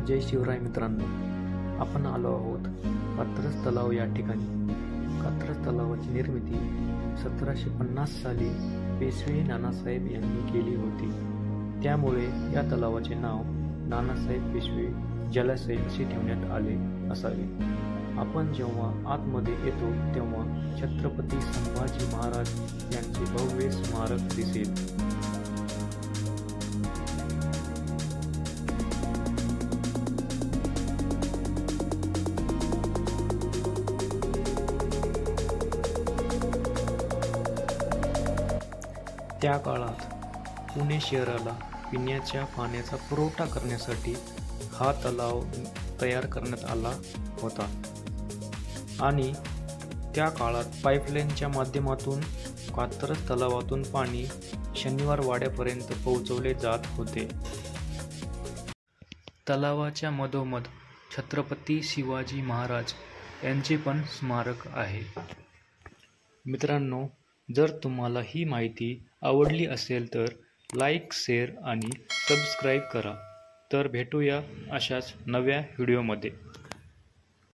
जय शिवराय मित्रांनो, आपण आलो आहोत कात्रज तलाव या ठिकाणी। कात्रज तलावाची निर्मिती 1750 साली पेशवे नानासाहेब यांनी केली होती। त्यामुळे या तलावाचे नाव नानासाहेब पेशवे जलाशय असे ठेवण्यात आले असावे। आपण जेव्हा आतमध्ये येतो तेव्हा छत्रपती संभाजी महाराज यांचे भव्य स्मारक दिसेल। त्या काळात पुणे शहराला पिण्याच्या पाण्याचा पुरवठा करण्यासाठी हा तलाव तयार करण्यात आला होता आणि त्या काळात पाईपलाईनच्या माध्यमातून कात्रज तलावातून पाणी शनिवार वाड्यापर्यंत पोहोचवले जात होते। तलावाच्या मधोमध छत्रपती शिवाजी महाराज यांचे पण स्मारक आहे। मित्रांनो, जर तुम्हाला ही माहिती आवडली असेल तर लाईक, शेअर आणि सबस्क्राईब करा। तर भेटूया अशाच नव्या व्हिडिओमध्ये।